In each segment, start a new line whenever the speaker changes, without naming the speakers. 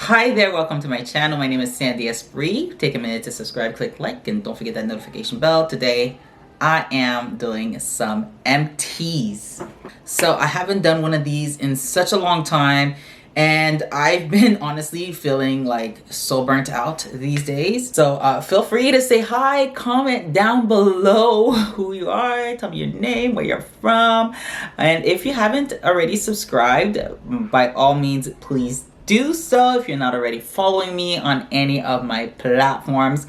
Hi there, welcome to my channel. My name is Sandy Esprit. Take a minute to subscribe, click like, and don't forget that notification bell. Today, I am doing some empties. So I haven't done one of these in such a long time, and I've been honestly feeling like so burnt out these days. So feel free to say hi, comment down below who you are, tell me your name, where you're from. And if you haven't already subscribed, by all means, please do so. If you're not already following me on any of my platforms,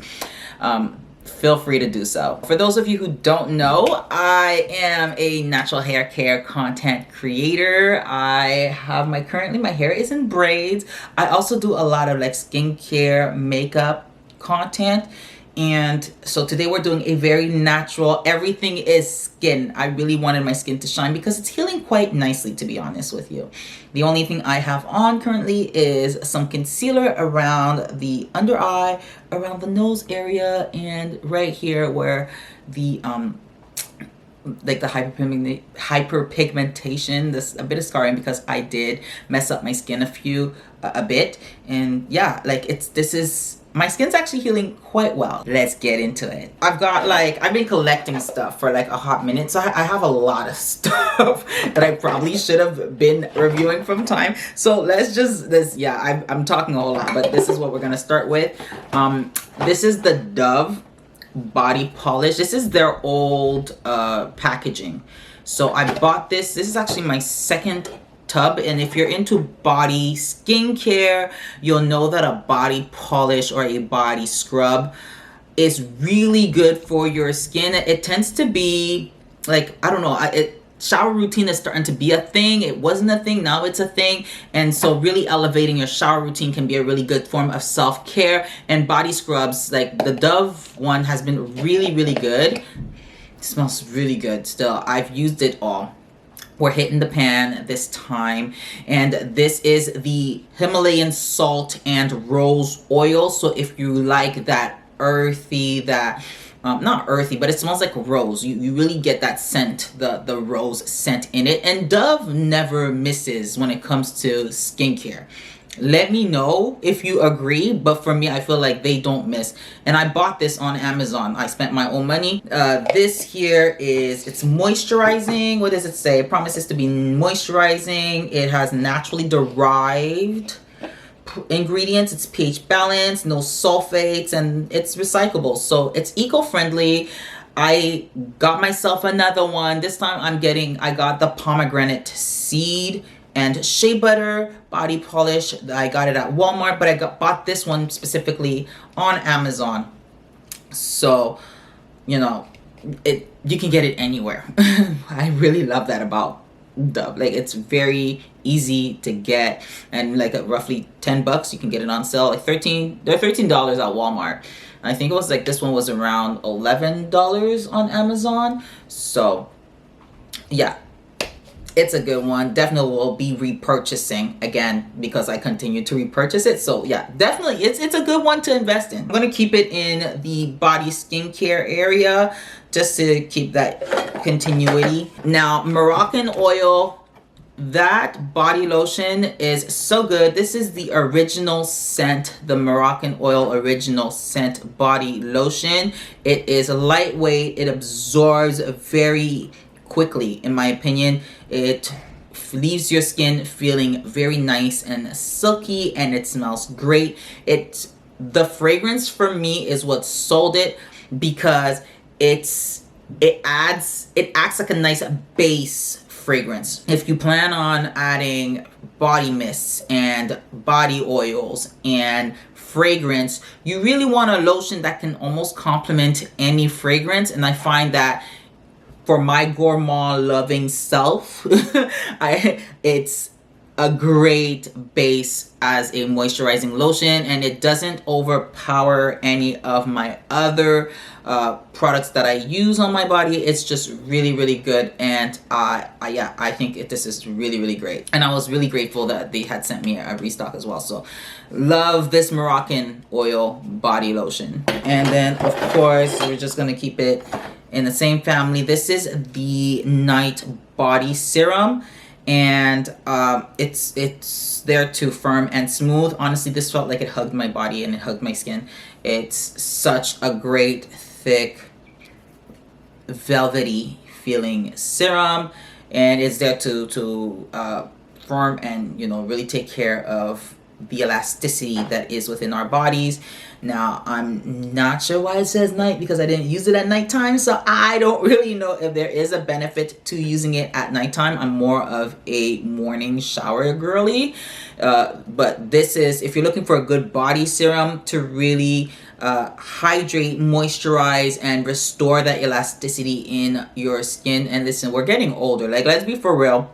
feel free to do so. For those of you who don't know, I am a natural hair care content creator. Currently my hair is in braids. I also do a lot of like skincare, makeup content. And so today we're doing a very natural, everything is skin. I really wanted my skin to shine because it's healing quite nicely, to be honest with you. The only thing I have on currently is some concealer around the under eye, around the nose area, and right here where the like the hyperpigmentation, this a bit of scarring because I did mess up my skin a bit. And yeah, like my skin's actually healing quite well. Let's get into it. I've been collecting stuff for like a hot minute, so I have a lot of stuff that I probably should have been reviewing from time. So I'm talking a whole lot, but this is what we're gonna start with. This is the Dove body polish. This is their old packaging. So I bought this. This is actually my second tub, and if you're into body skincare, you'll know that a body polish or a body scrub is really good for your skin. It tends to be like, I don't know, shower routine is starting to be a thing. It wasn't a thing, now it's a thing. And so really elevating your shower routine can be a really good form of self-care. And body scrubs, like the Dove one, has been really, really good. It smells really good still. I've used it all. We're hitting the pan this time, and this is the Himalayan salt and rose oil. So if you like that earthy, not earthy, but it smells like rose, you really get that scent, the rose scent in it. And Dove never misses when it comes to skincare. Let me know if you agree, but for me, I feel like they don't miss. And I bought this on Amazon. I spent my own money. This here it's moisturizing. What does it say? It promises to be moisturizing. It has naturally derived ingredients. It's pH balanced, no sulfates, and it's recyclable. So it's eco-friendly. I got myself another one. This time I got the pomegranate seed and shea butter body polish. I got it at Walmart, but I bought this one specifically on Amazon. So, you know, you can get it anywhere. I really love that about Dove. Like, it's very easy to get, and like at roughly 10 bucks, you can get it on sale. Like they're $13 at Walmart. And I think it was like, this one was around $11 on Amazon. So yeah, it's a good one. Definitely will be repurchasing again because I continue to repurchase it. So yeah, definitely it's a good one to invest in. I'm going to keep it in the body skincare area just to keep that continuity. Now, Moroccan oil, that body lotion is so good. This is the original scent, the Moroccan oil original scent body lotion. It is lightweight. It absorbs very quickly, in my opinion. It leaves your skin feeling very nice and silky, and it smells great. The fragrance for me is what sold it, because it acts like a nice base fragrance. If you plan on adding body mists and body oils and fragrance, you really want a lotion that can almost complement any fragrance. And I find that for my gourmand loving self, it's a great base as a moisturizing lotion, and it doesn't overpower any of my other products that I use on my body. It's just really, really good. And I think this is really, really great. And I was really grateful that they had sent me a restock as well. So love this Moroccan oil body lotion. And then of course, we're just gonna keep it in the same family. This is the Night Body Serum. and it's there to firm and smooth. Honestly, this felt like it hugged my body and it hugged my skin. It's such a great thick velvety feeling serum, and it's there to firm and, you know, really take care of the elasticity that is within our bodies. Now, I'm not sure why it says night, because I didn't use it at nighttime, so I don't really know if there is a benefit to using it at nighttime. I'm more of a morning shower girly, but this is, if you're looking for a good body serum to really hydrate, moisturize, and restore that elasticity in your skin. And listen, we're getting older, like, let's be for real.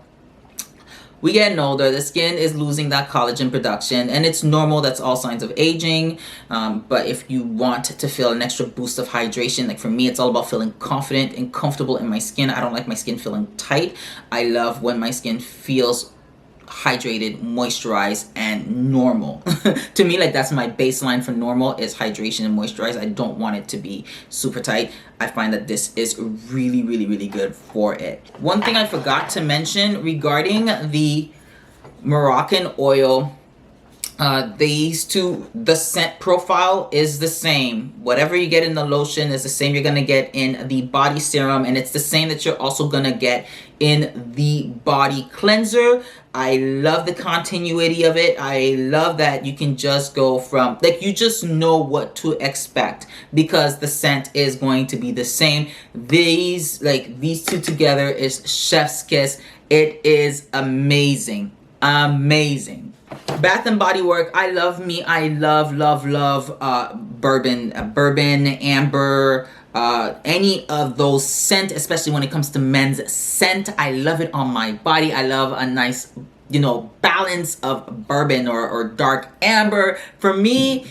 We getting older, the skin is losing that collagen production, and it's normal. That's all signs of aging. But if you want to feel an extra boost of hydration, like for me, it's all about feeling confident and comfortable in my skin. I don't like my skin feeling tight. I love when my skin feels hydrated, moisturized, and normal. To me, like, that's my baseline for normal, is hydration and moisturize. I don't want it to be super tight. I find that this is really, really, really good for it. One thing I forgot to mention regarding the Moroccan oil, these two, the scent profile is the same. Whatever you get in the lotion is the same you're gonna get in the body serum, and it's the same that you're also gonna get in the body cleanser. I love the continuity of it. I love that you can just go from, like, you just know what to expect because the scent is going to be the same. These two together is chef's kiss. It is amazing. Amazing. Bath and Body Works, I love bourbon, amber, any of those scent, especially when it comes to men's scent. I love it on my body. I love a nice, you know, balance of bourbon or dark amber. For me,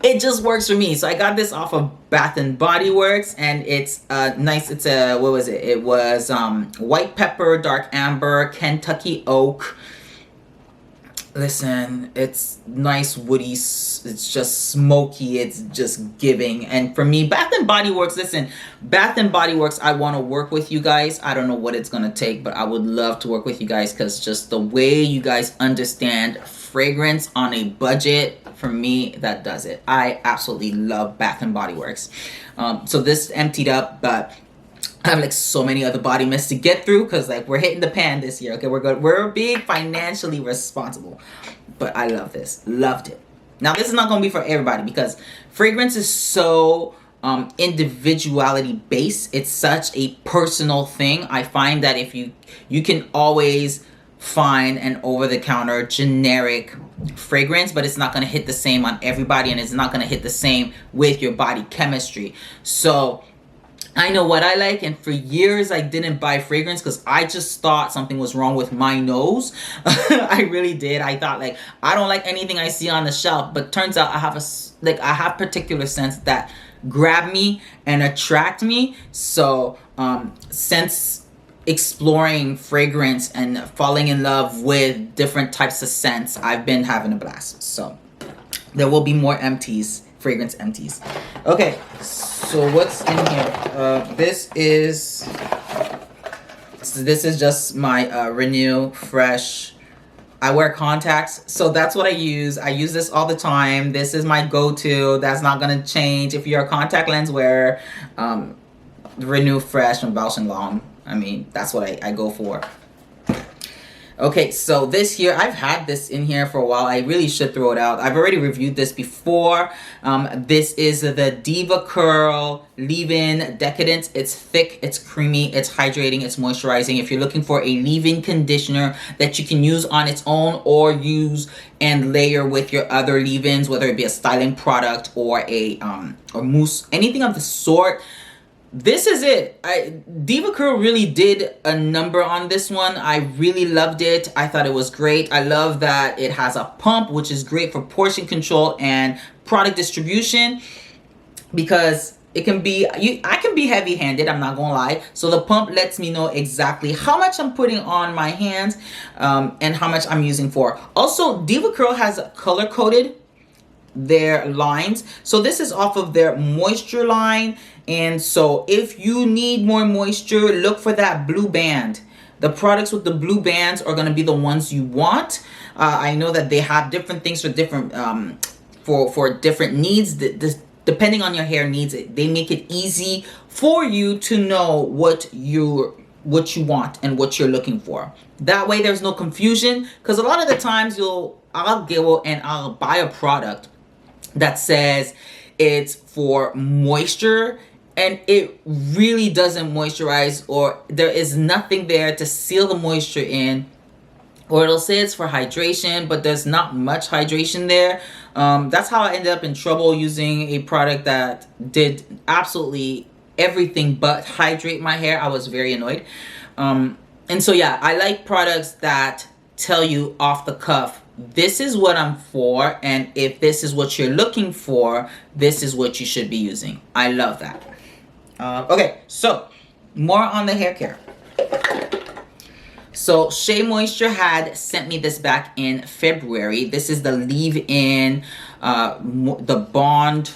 it just works for me. So I got this off of Bath and Body Works, and it's nice. It's a, what was it? It was white pepper, dark amber, Kentucky oak. Listen, it's nice, woody, it's just smoky, it's just giving. And for me, Bath and Body Works, listen, Bath and Body Works, I want to work with you guys. I don't know what it's going to take, but I would love to work with you guys, because just the way you guys understand fragrance on a budget, for me, that does it. I absolutely love Bath and Body Works. So this emptied up, but I have like so many other body mists to get through, because like we're hitting the pan this year. Okay, we're good. We're being financially responsible. But I love this. Loved it. Now this is not going to be for everybody, because fragrance is so individuality based. It's such a personal thing. I find that if you can always find an over-the-counter generic fragrance, but it's not going to hit the same on everybody, and it's not going to hit the same with your body chemistry. So I know what I like, and for years I didn't buy fragrance because I just thought something was wrong with my nose. I really did. I thought, like, I don't like anything I see on the shelf, but turns out I have particular scents that grab me and attract me. So since exploring fragrance and falling in love with different types of scents, I've been having a blast. So there will be more empties, fragrance empties. Okay, so what's in here? This is just my Renew Fresh. I wear contacts, so that's what I use. I use this all the time. This is my go-to. That's not gonna change. If you're a contact lens wearer, Renew Fresh from Bausch & Lomb. I mean, that's what I go for. Okay, so this here, I've had this in here for a while. I really should throw it out. I've already reviewed this before. This is the Diva Curl Leave-In Decadence. It's thick, it's creamy, it's hydrating, it's moisturizing. If you're looking for a leave-in conditioner that you can use on its own or use and layer with your other leave-ins, whether it be a styling product or a or mousse, anything of the sort, this is it. Diva Curl really did a number on this one. I really loved it. I thought it was great. I love that it has a pump, which is great for portion control and product distribution, because it can be, I can be heavy-handed, I'm not gonna lie. So the pump lets me know exactly how much I'm putting on my hands and how much I'm using for. Also, Diva Curl has color-coded their lines. So this is off of their moisture line. And so if you need more moisture, look for that blue band. The products with the blue bands are going to be the ones you want. I know that they have different things for different for different needs. Depending on your hair needs, they make it easy for you to know what you want and what you're looking for. That way there's no confusion, because a lot of the times I'll go and I'll buy a product that says it's for moisture and it really doesn't moisturize, or there is nothing there to seal the moisture in, or it'll say it's for hydration but there's not much hydration there. That's how I ended up in trouble using a product that did absolutely everything but hydrate my hair. I was very annoyed. And so yeah, I like products that tell you off the cuff, this is what I'm for, and if this is what you're looking for, this is what you should be using. I love that. Okay, so more on the hair care. So Shea Moisture had sent me this back in February. This is the leave-in, the Bond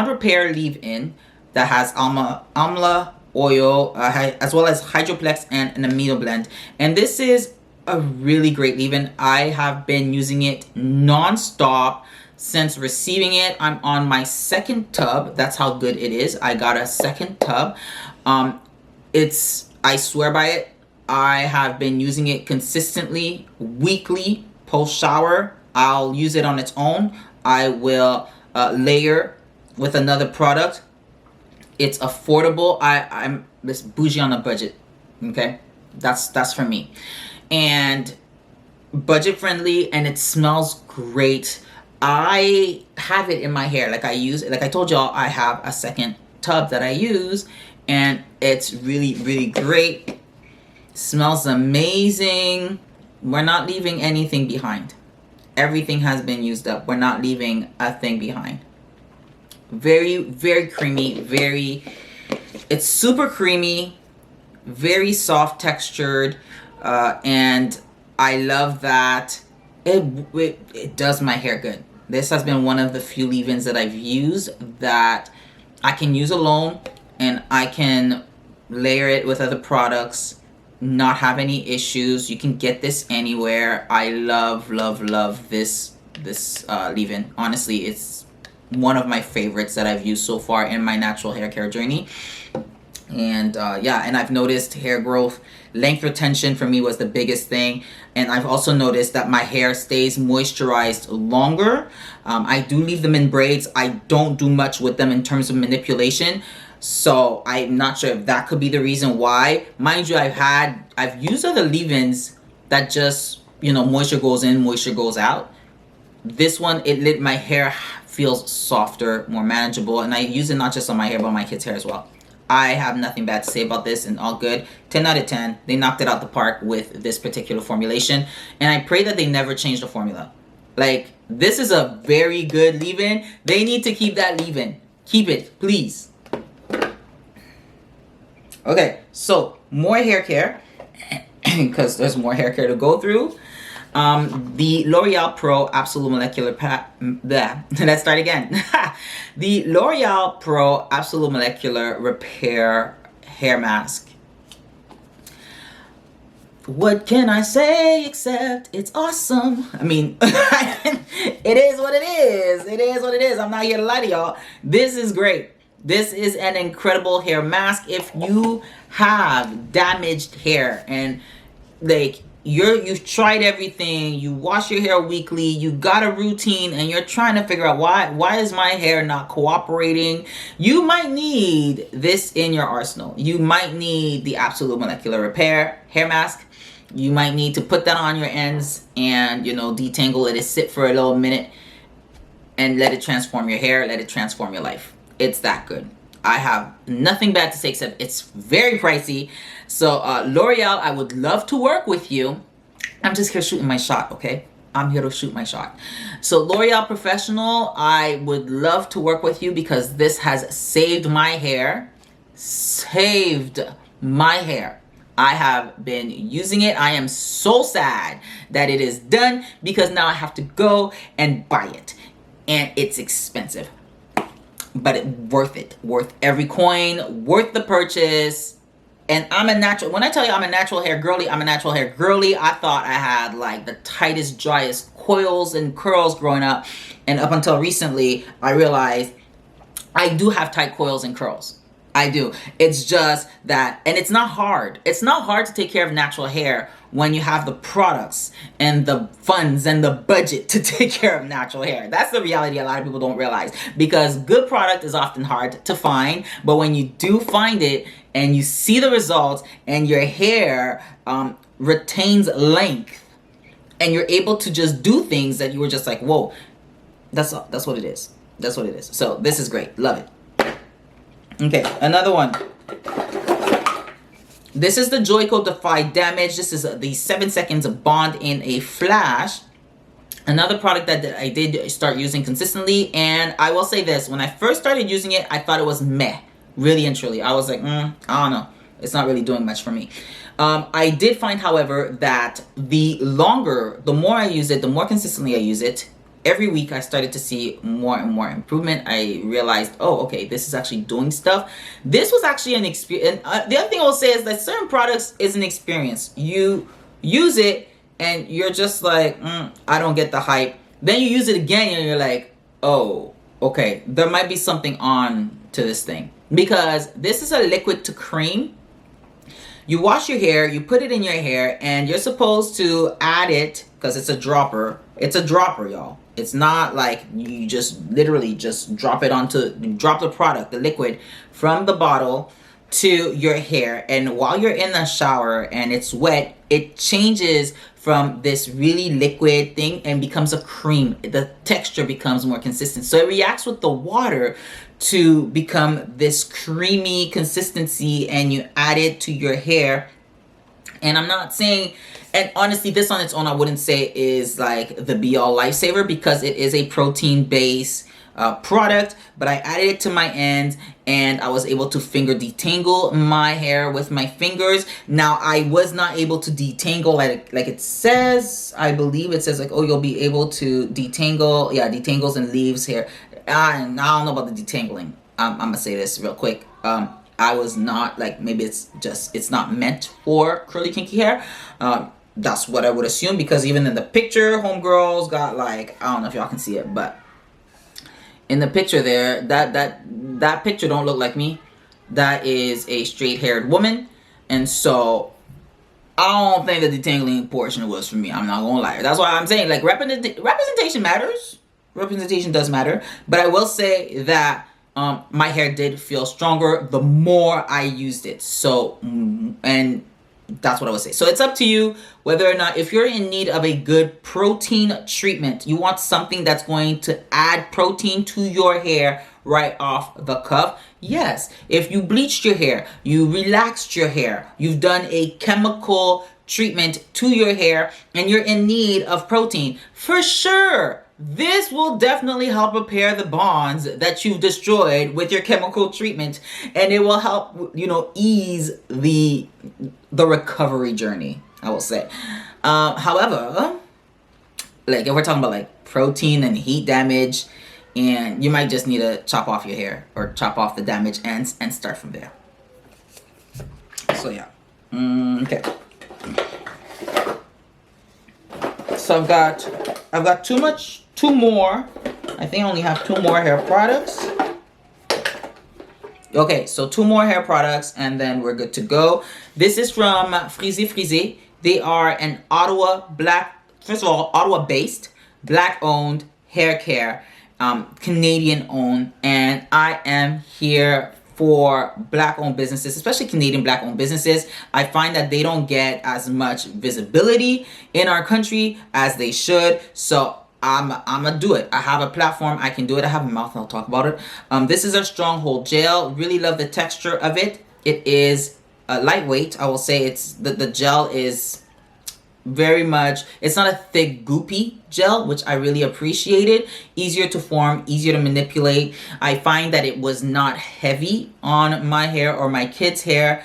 Repair leave-in that has amla oil, as well as Hydroplex and an amino blend. And this is a really great leave-in. I have been using it non-stop since receiving it. I'm on my second tub. That's how good it is. I got a second tub. I swear by it. I have been using it consistently, weekly, post-shower. I'll use it on its own. I will layer with another product. It's affordable. I'm this bougie on a budget. Okay, that's for me, and budget friendly, and it smells great. I have it in my hair. Like I told y'all, I have a second tub that I use, and it's really, really great. Smells amazing. We're not leaving anything behind. Everything has been used up. We're not leaving a thing behind. Very, very creamy. It's super creamy, very soft textured, and I love that it does my hair good. This has been one of the few leave-ins that I've used that I can use alone, and I can layer it with other products, not have any issues. You can get this anywhere. I love this leave-in. Honestly, it's one of my favorites that I've used so far in my natural hair care journey. And yeah, and I've noticed hair growth, length retention for me was the biggest thing. And I've also noticed that my hair stays moisturized longer. I do leave them in braids. I don't do much with them in terms of manipulation. So I'm not sure if that could be the reason why. Mind you, I've used other leave-ins that just, moisture goes in, moisture goes out. This one, my hair feels softer, more manageable, and I use it not just on my hair, but on my kids' hair as well. I have nothing bad to say about this, and all good. 10 out of 10. They knocked it out the park with this particular formulation, and I pray that they never change the formula. Like, this is a very good leave-in. They need to keep that leave-in. Keep it, please. Okay, so more hair care, because there's more hair care to go through. The L'Oreal Pro Absolut Molecular Let's start again. The L'Oreal Pro Absolut Molecular Repair Hair Mask. What can I say except it's awesome? I mean, it is what it is. It is what it is. I'm not here to lie to y'all. This is great. This is an incredible hair mask. If you have damaged hair and like you've tried everything, you wash your hair weekly, you got a routine, and you're trying to figure out why is my hair not cooperating, you might need this in your arsenal. You might need the Absolut Molecular Repair hair mask. You might need to put that on your ends and detangle it and sit for a little minute and let it transform your hair, let it transform your life. It's that good. I have nothing bad to say except it's very pricey. So L'Oreal, I would love to work with you. I'm just here shooting my shot, okay? I'm here to shoot my shot. So L'Oreal Professional, I would love to work with you because this has saved my hair. Saved my hair. I have been using it. I am so sad that it is done because now I have to go and buy it. And it's expensive. But worth it. Worth every coin. Worth the purchase. And I'm a natural, when I tell you I'm a natural hair girly, I'm a natural hair girly. I thought I had like the tightest, driest coils and curls growing up. And up until recently, I realized I do have tight coils and curls. I do. It's just that, and it's not hard. It's not hard to take care of natural hair when you have the products and the funds and the budget to take care of natural hair. That's the reality a lot of people don't realize, because good product is often hard to find, but when you do find it and you see the results and your hair retains length and you're able to just do things that you were just like, whoa, that's what it is. That's what it is. So this is great. Love it. Okay, another one. This is the Joico Defy Damage. This is the 7 seconds bond in a flash. Another product that I did start using consistently. And I will say this, when I first started using it, I thought it was meh. Really and truly. I was like, I don't know. It's not really doing much for me. I did find, however, that the more I use it, the more consistently I use it, every week I started to see more and more improvement. I realized, oh, okay, this is actually doing stuff. This was actually an experience. The other thing I will say is that certain products is an experience. You use it and you're just like, I don't get the hype. Then you use it again and you're like, oh, okay, there might be something on to this thing. Because this is a liquid to cream. You wash your hair, you put it in your hair, and you're supposed to add it, because it's a dropper. It's a dropper, y'all. It's not like you just literally just drop the product, the liquid, from the bottle to your hair. And while you're in the shower and it's wet, it changes from this really liquid thing and becomes a cream. The texture becomes more consistent. So it reacts with the water to become this creamy consistency, and you add it to your hair. And I'm not saying, and honestly, this on its own, I wouldn't say is like the be-all lifesaver, because it is a protein-based product, but I added it to my ends and I was able to finger detangle my hair with my fingers. Now, I was not able to detangle like it says. I believe it says like, oh, you'll be able to detangle. Yeah, detangles and leaves hair. I don't know about the detangling. I'm gonna say this real quick. I was not, like, maybe it's not meant for curly kinky hair. That's what I would assume, because even in the picture, homegirls got like, I don't know if y'all can see it, but in the picture there, that picture don't look like me. That is a straight haired woman. And so I don't think the detangling portion was for me. I'm not gonna lie. That's why I'm saying, like, representation matters. Representation does matter. But I will say that my hair did feel stronger the more I used it. So, and that's what I would say. So it's up to you whether or not, if you're in need of a good protein treatment, you want something that's going to add protein to your hair right off the cuff. Yes, if you bleached your hair, you relaxed your hair, you've done a chemical treatment to your hair, and you're in need of protein, for sure, this will definitely help repair the bonds that you've destroyed with your chemical treatment, and it will help, you know, ease the recovery journey, I will say. However, like, if we're talking about like protein and heat damage, and you might just need to chop off your hair or chop off the damaged ends and start from there. So yeah, okay. So I've got two more. I think I only have 2 more hair products. Okay, so 2 more hair products and then we're good to go. This is from Frisé. They are an Ottawa based, black owned hair care, Canadian owned, and I am here for black owned businesses, especially Canadian black owned businesses. I find that they don't get as much visibility in our country as they should. So I'm gonna do it. I have a platform, I can do it. I have a mouth, I'll talk about it. This is a Stronghold gel. Really love the texture of it. It is lightweight. I will say it's the gel is very much, it's not a thick goopy gel, which I really appreciated. Easier to form, easier to manipulate. I find that it was not heavy on my hair or my kids' hair,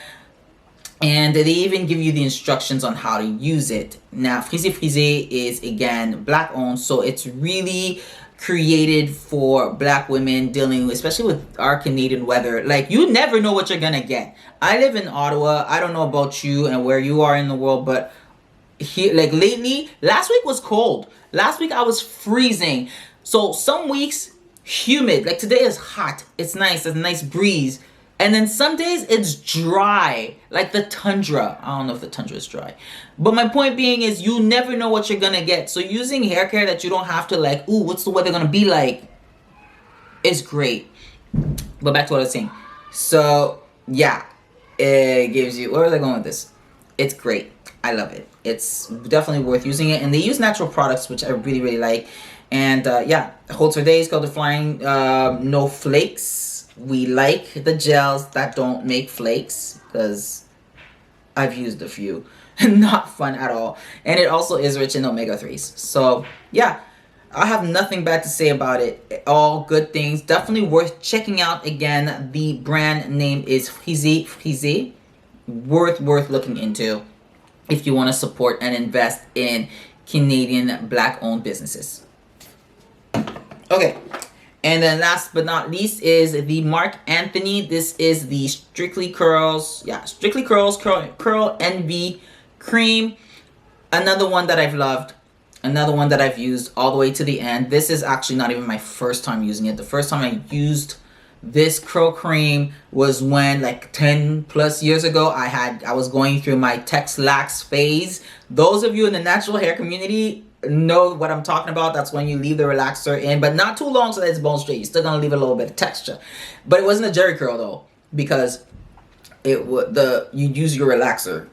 and they even give you the instructions on how to use it. Now, Frisé is, again, black owned, so it's really created for black women dealing, especially with our Canadian weather. Like, you never know what you're gonna get. I live in Ottawa. I don't know about you and where you are in the world, but here, like lately, last week was cold. Last week I was freezing. So some weeks humid. Like today is hot. It's nice. There's a nice breeze. And then some days it's dry, like the tundra. I don't know if the tundra is dry. But my point being is you never know what you're going to get. So using hair care that you don't have to like, ooh, what's the weather going to be like? Is great. But back to what I was saying. So, yeah. It gives you, where was I going with this? It's great. I love it. It's definitely worth using it. And they use natural products, which I really, really like. And yeah, it holds for days, called the Flying No Flakes. We like the gels that don't make flakes because I've used a few. Not fun at all. And it also is rich in omega-3s. So yeah, I have nothing bad to say about it. All good things. Definitely worth checking out. Again, the brand name is Frise. Worth looking into if you want to support and invest in Canadian black-owned businesses. Okay. And then last but not least is the Marc Anthony. This is the Strictly Curls. Yeah, Strictly Curls Curl Envy Cream. Another one that I've loved. Another one that I've used all the way to the end. This is actually not even my first time using it. The first time I used this curl cream was when, like 10 plus years ago, I was going through my Texlax phase. Those of you in the natural hair community know what I'm talking about. That's when you leave the relaxer in, but not too long so that it's bone straight. You're still gonna leave a little bit of texture, but it wasn't a jerry curl though, because it would you use your relaxer.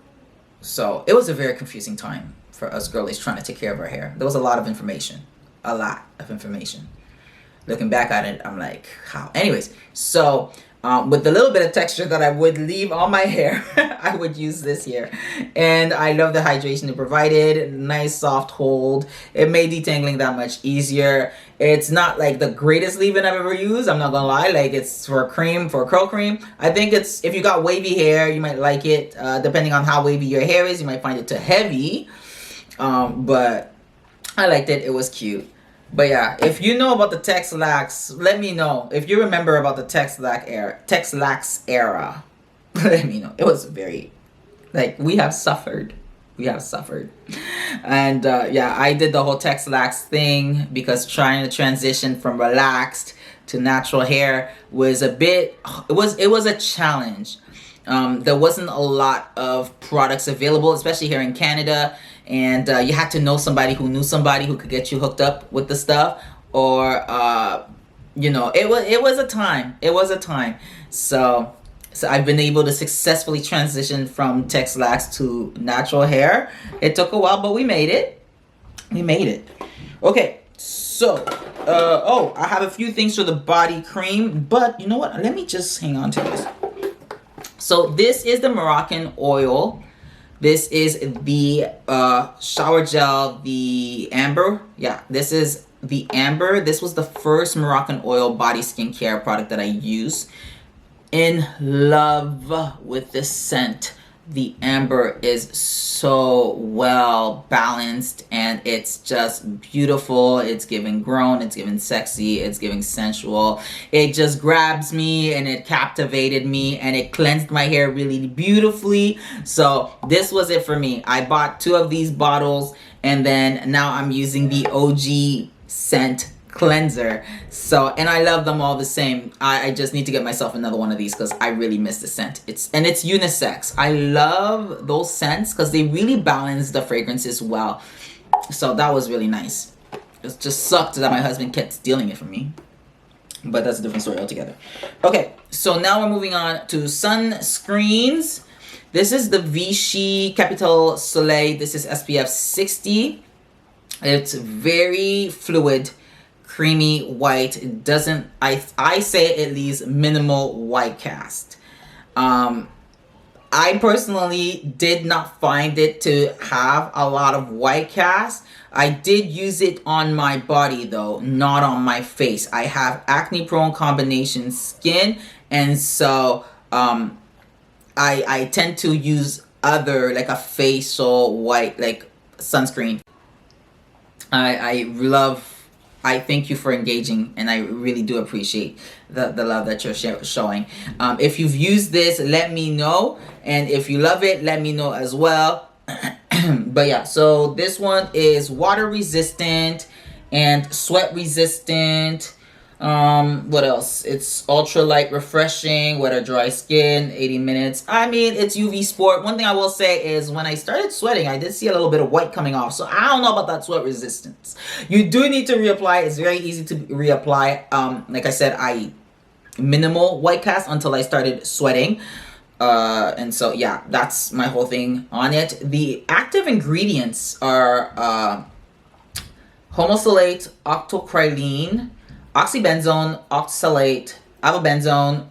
So it was a very confusing time for us girlies trying to take care of our hair. There was a lot of information. Looking back at it, I'm like, how? Anyways, so with the little bit of texture that I would leave on my hair, I would use this here. And I love the hydration it provided. Nice soft hold. It made detangling that much easier. It's not like the greatest leave-in I've ever used. I'm not gonna lie. Like, it's for a cream, for a curl cream. I think it's, if you got wavy hair, you might like it. Depending on how wavy your hair is, you might find it too heavy. But I liked it. It was cute. But yeah, if you know about the Texlax, let me know. If you remember about the Texlax era, let me know. It was very, like, we have suffered. And yeah, I did the whole Texlax thing because trying to transition from relaxed to natural hair was a bit, it was a challenge. There wasn't a lot of products available, especially here in Canada. And you had to know somebody who knew somebody who could get you hooked up with the stuff, or you know, it was a time. So I've been able to successfully transition from Texlax to natural hair. It took a while, but we made it. Okay, so oh, I have a few things for the body cream, but you know what? Let me just hang on to this. So this is the Moroccan oil. This is the shower gel, the amber. Yeah, this is the amber. This was the first Moroccan oil body skincare product that I used. In love with this scent. The amber is so well balanced and it's just beautiful. It's giving grown, it's giving sexy, it's giving sensual. It just grabs me and it captivated me and it cleansed my hair really beautifully. So this was it for me. I bought 2 of these bottles and then now I'm using the OG scent cleanser. So, and I love them all the same. I just need to get myself another one of these because I really miss the scent. It's unisex. I love those scents because they really balance the fragrances well. So that was really nice. It just sucked that my husband kept stealing it from me, but that's a different story altogether. Okay, so now we're moving on to sunscreens. This is the Vichy Capital Soleil. This is SPF 60. It's very fluid, creamy white. It doesn't, I say it leaves minimal white cast. I personally did not find it to have a lot of white cast. I did use it on my body though, not on my face. I have acne prone combination skin, and so I tend to use other, like a facial white, like sunscreen. I I thank you for engaging, and I really do appreciate the love that you're showing. If you've used this, let me know, and if you love it, let me know as well. But yeah, so this one is water resistant and sweat resistant. What else? It's ultra light refreshing, wet or dry skin, 80 minutes. I mean, it's UV sport. One thing I will say is when I started sweating, I did see a little bit of white coming off. So I don't know about that sweat resistance. You do need to reapply. It's very easy to reapply. Like I said, I minimal white cast until I started sweating. And so yeah, that's my whole thing on it. The active ingredients are homosalate, octocrylene, oxybenzone, oxalate, avobenzone,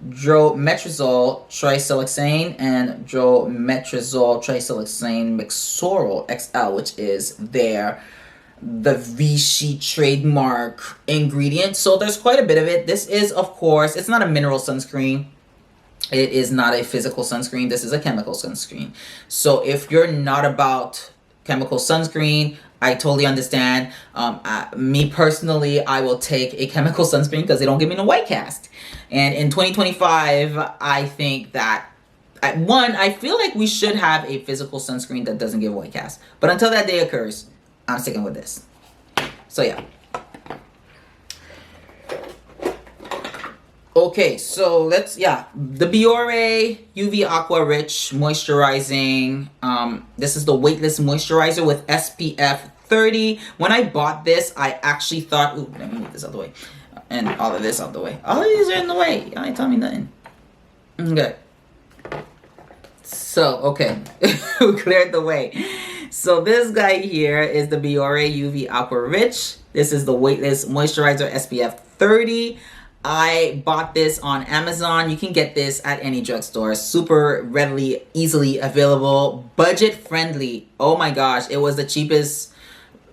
drometrazole trisiloxane, and drometrazole trisiloxane mixoral XL, which is the Vichy trademark ingredient. So there's quite a bit of it. This is, of course, it's not a mineral sunscreen. It is not a physical sunscreen. This is a chemical sunscreen. So if you're not about chemical sunscreen, I totally understand. Me personally, I will take a chemical sunscreen because they don't give me no white cast. And in 2025, I think that, I feel like we should have a physical sunscreen that doesn't give white cast. But until that day occurs, I'm sticking with this. So yeah. Okay, so let's, the Biore UV Aqua Rich Moisturizing. This is the weightless moisturizer with SPF 30. When I bought this, I actually thought, ooh, let me move this out the way. And all of this out the way. All of these are in the way. Y'all ain't telling me nothing. Okay. So, okay. We cleared the way. So this guy here is the Biore UV Aqua Rich. This is the weightless moisturizer SPF 30. I bought this on Amazon. You can get this at any drugstore. Super readily, easily available, budget friendly. Oh my gosh, it was the cheapest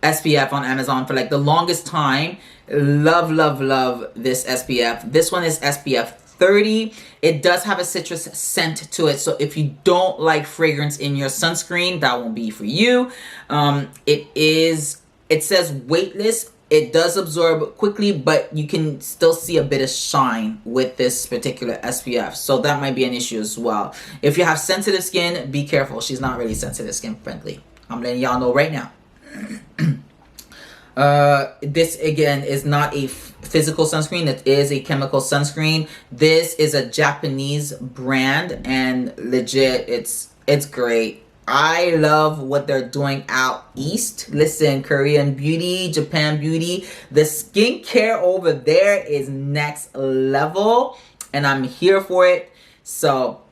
SPF on Amazon for like the longest time. Love, love, love this SPF. This one is SPF 30. It does have a citrus scent to it. So if you don't like fragrance in your sunscreen, that won't be for you. It says weightless. It does absorb quickly, but you can still see a bit of shine with this particular SPF. So that might be an issue as well. If you have sensitive skin, be careful. She's not really sensitive skin friendly. I'm letting y'all know right now. This again is not a physical sunscreen. It is a chemical sunscreen. This is a Japanese brand, and legit, it's great. I love what they're doing out east. Listen, Korean beauty, Japan beauty, the skincare over there is next level, and I'm here for it. So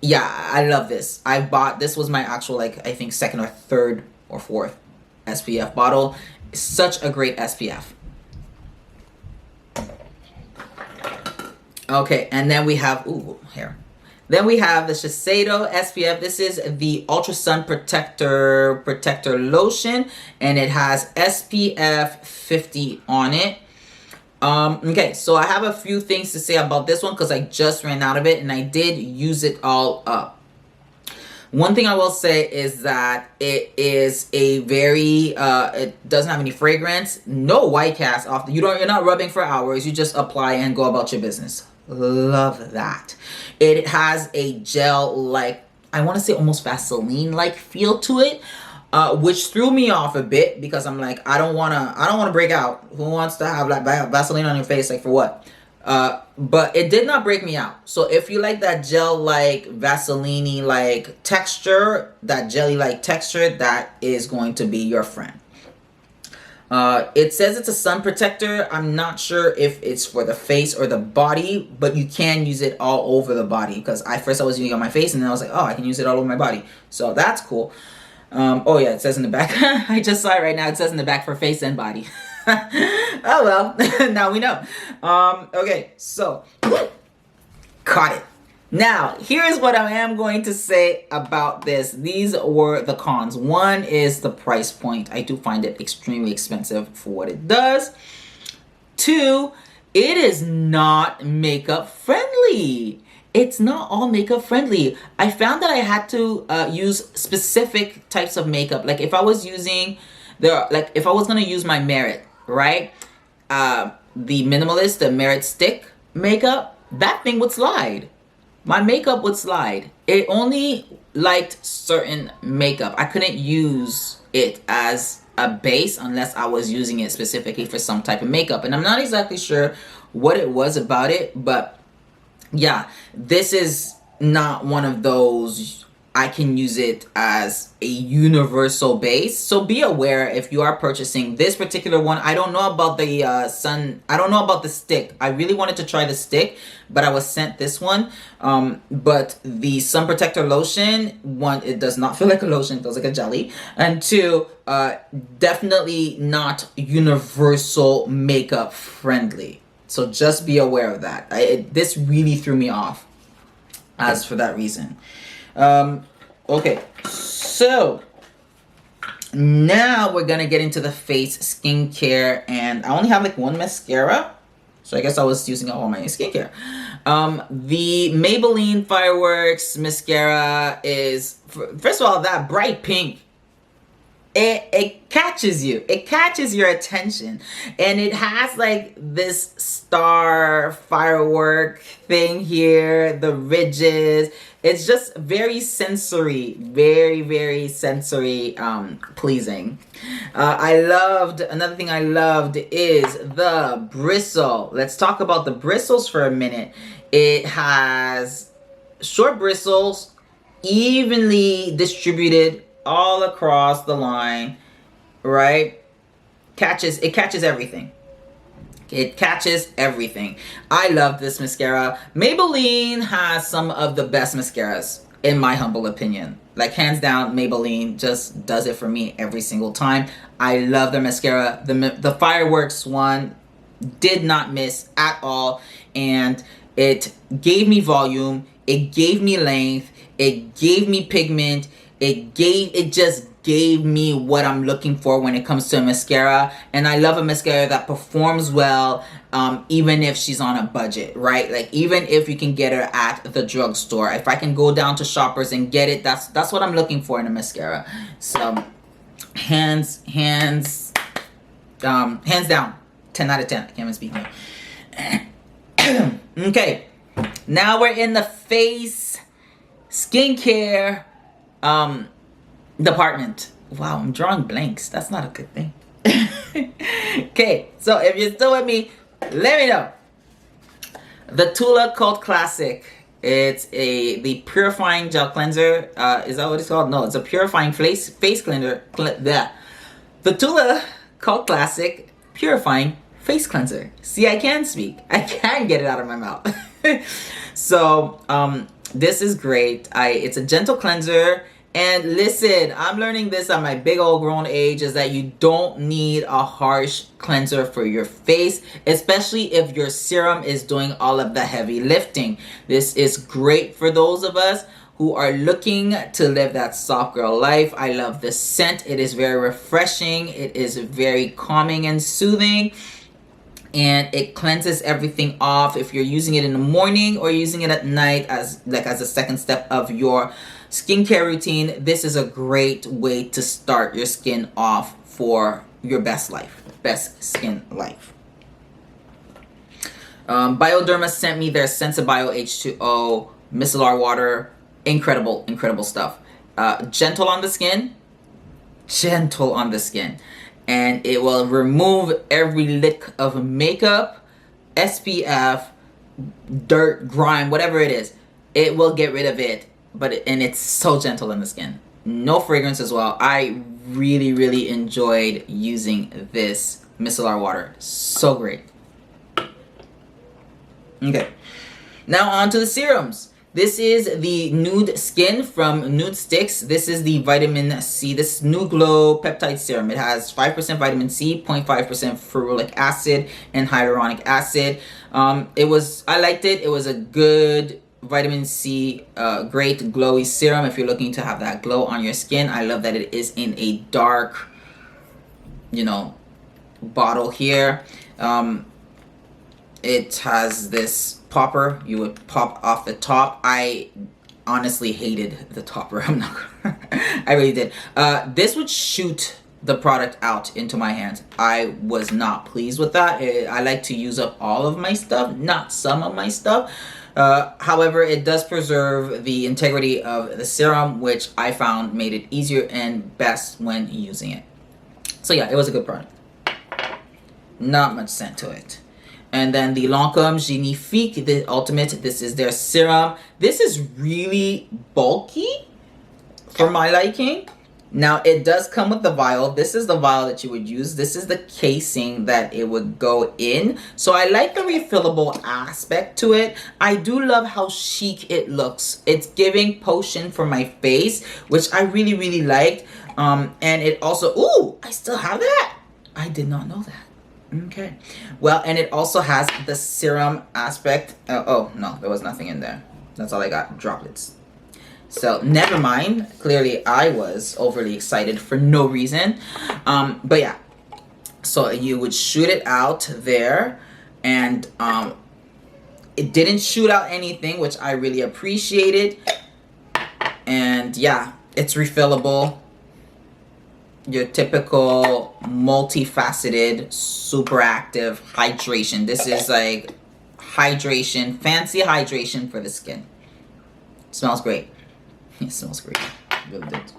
yeah, I love this. This was my actual, like, I think second or third or fourth SPF bottle. Such a great SPF. Okay, and then we have, Then we have the Shiseido SPF. This is the Ultra Sun Protector Lotion, and it has SPF 50 on it. Okay, so I have a few things to say about this one because I just ran out of it, and I did use it all up. One thing I will say is that it is a very, it doesn't have any fragrance, no white cast off. You're not rubbing for hours. You just apply and go about your business. Love that. It has a gel, like, I want to say almost Vaseline-like feel to it, which threw me off a bit because I'm like, I don't want to break out. Who wants to have like Vaseline on your face? Like, for what? But it did not break me out. So if you like that gel, like Vaseline-y like texture, that jelly like texture, that is going to be your friend. It says it's a sun protector. I'm not sure if it's for the face or the body, but you can use it all over the body, because I was using it on my face, and then I was like, oh, I can use it all over my body. So that's cool. Oh yeah, it says in the back. I just saw it right now. It says in the back for face and body. Oh well, now we know. Okay, so caught it. Now, here's what I am going to say about this. These were the cons. One is the price point. I do find it extremely expensive for what it does. Two, it is not makeup friendly. It's not all makeup friendly. I found that I had to use specific types of makeup. Like if I was using if I was gonna use my Merit, right? the Minimalist, the Merit Stick makeup, that thing would slide. My makeup would slide. It only liked certain makeup. I couldn't use it as a base unless I was using it specifically for some type of makeup. And I'm not exactly sure what it was about it, but yeah, this is not one of those I can use it as a universal base. So be aware if you are purchasing this particular one. I don't know about the I don't know about the stick. I really wanted to try the stick, but I was sent this one. But the sun protector lotion, one, it does not feel like a lotion, it feels like a jelly. And two, definitely not universal makeup friendly. So just be aware of that. This really threw me off as for that reason. Okay, so now we're gonna get into the face skincare, and I only have like one mascara, so I guess I was using all my skincare. The Maybelline Fireworks mascara is, first of all, that bright pink. It catches you. It catches your attention. And it has like this star firework thing here, the ridges. It's just very sensory, very sensory pleasing. Another thing I loved is the bristle. Let's talk about the bristles for a minute. It has short bristles, evenly distributed all across the line, right? It catches everything. It catches everything. I love this mascara. Maybelline has some of the best mascaras, in my humble opinion. Like, hands down, Maybelline just does it for me every single time. I love their mascara. The Fireworks one did not miss at all. And it gave me volume. It gave me length. It gave me pigment. It just gave me what I'm looking for when it comes to a mascara. And I love a mascara that performs well, even if she's on a budget, right? Like, even if you can get her at the drugstore. If I can go down to Shoppers and get it, that's what I'm looking for in a mascara. So hands down, 10 out of 10. I can't even speak now. Okay, now we're in the face skincare department. Wow, I'm drawing blanks. That's not a good thing. Okay, so if you're still with me, let me know. The Tula Cult Classic. It's the purifying gel cleanser. Is that what it's called? No, it's a purifying face cleanser. The Tula Cult Classic purifying face cleanser. See, I can speak. I can get it out of my mouth. So, this is great. It's a gentle cleanser. And listen, I'm learning this at my big old grown age, is that you don't need a harsh cleanser for your face, especially if your serum is doing all of the heavy lifting. This is great for those of us who are looking to live that soft girl life. I love the scent. It is very refreshing. It is very calming and soothing. And it cleanses everything off. If you're using it in the morning or using it at night as a second step of your skincare routine, this is a great way to start your skin off for your best skin life. Bioderma sent me their Sensibio H2O micellar water. Incredible stuff. Gentle on the skin. And it will remove every lick of makeup, SPF, dirt, grime, whatever it is. It will get rid of it. And it's so gentle on the skin. No fragrance as well. I really enjoyed using this micellar water. So great. Okay. Now on to the serums. This is the Nude Skin from Nude Sticks. This is the vitamin C. This New Glow Peptide Serum. It has 5% vitamin C, 0.5% ferulic acid, and hyaluronic acid. I liked it. It was a good vitamin C, great glowy serum if you're looking to have that glow on your skin. I love that it is in a dark, bottle here. It has this popper. You would pop off the top. I honestly hated the topper. I really did. This would shoot the product out into my hands. I was not pleased with that. I like to use up all of my stuff, not some of my stuff. However, it does preserve the integrity of the serum, which I found made it easier and best when using it. So yeah, it was a good product. Not much scent to it. And then the Lancôme Genifique, the Ultimate, this is their serum. This is really bulky for my liking. Now, it does come with the vial. This is the vial that you would use. This is the casing that it would go in. So I like the refillable aspect to it. I do love how chic it looks. It's giving potion for my face, which I really, really liked. And it also, ooh, I still have that. I did not know that. Okay. Well, and it also has the serum aspect. Oh, no, there was nothing in there. That's all I got, droplets. So never mind. Clearly I was overly excited for no reason. But yeah, so you would shoot it out there, and it didn't shoot out anything, which I really appreciated. And yeah, it's refillable. Your typical multifaceted, super active hydration. This is like hydration, fancy hydration for the skin. It smells great. It smells great. Really did.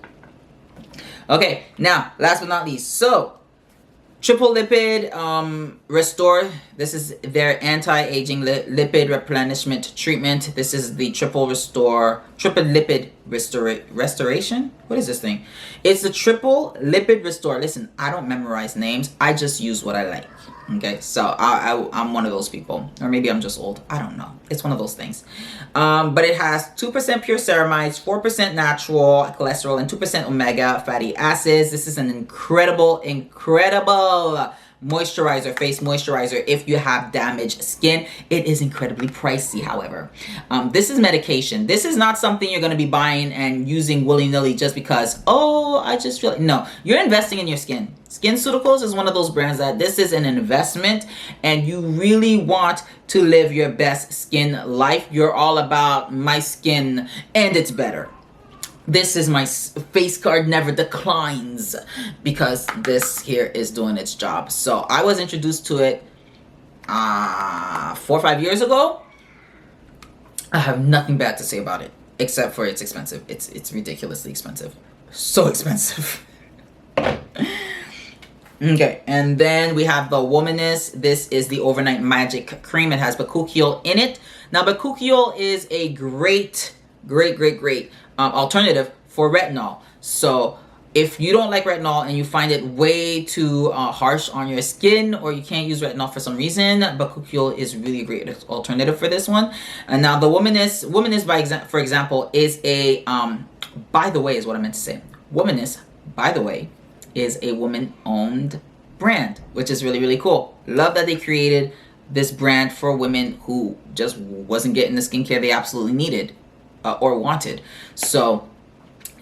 Okay, now last but not least, so triple lipid restore. This is their anti-aging lipid replenishment treatment. This is the triple lipid restoration. What is this thing? It's the triple lipid restore. Listen, I don't memorize names. I just use what I like. Okay, so I'm one of those people, or maybe I'm just old. I don't know. It's one of those things. But it has 2% pure ceramides, 4% natural cholesterol, and 2% omega fatty acids. This is an incredible moisturizer, face moisturizer if you have damaged skin. It is incredibly pricey, however. This is medication. This is not something you're going to be buying and using willy-nilly just because, oh, I just feel... No, you're investing in your skin. SkinCeuticals is one of those brands that this is an investment, and you really want to live your best skin life. You're all about my skin and it's better. This is my face card never declines, because this here is doing its job. So I was introduced to it 4 or 5 years ago. I have nothing bad to say about it, except for it's expensive. It's ridiculously expensive. So expensive. Okay, and then we have the Womaness. This is the Overnight Magic Cream. It has bakuchiol in it. Now, bakuchiol is a great alternative for retinol. So if you don't like retinol and you find it way too harsh on your skin, or you can't use retinol for some reason, bakuchiol is really a great alternative for this one. And now the Womaness for example, is a by the way, is what I meant to say. Womaness, by the way, is a woman-owned brand, which is really, really cool. Love that they created this brand for women who just wasn't getting the skincare they absolutely needed or wanted. So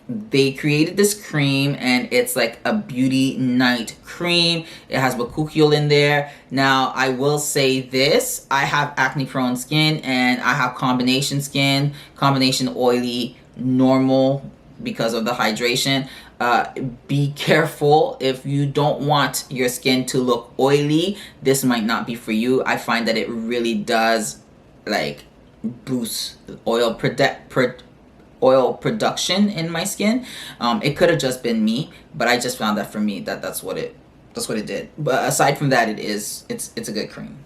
they created this cream, and it's like a beauty night cream. It has bakuchiol in there. Now, I will say this. I have acne-prone skin, and I have combination skin, combination oily, normal, because of the hydration. Be careful if you don't want your skin to look oily. This might not be for you. I find that it really does like boost oil production in my skin. It could have just been me, but I just found that for me that's what it did. But aside from that, it's a good cream.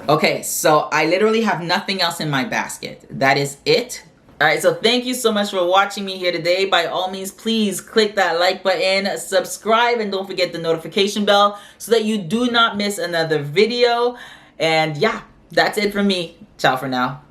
Okay, so I literally have nothing else in my basket. That is it. Alright, so thank you so much for watching me here today. By all means, please click that like button, subscribe, and don't forget the notification bell so that you do not miss another video. And yeah, that's it from me. Ciao for now.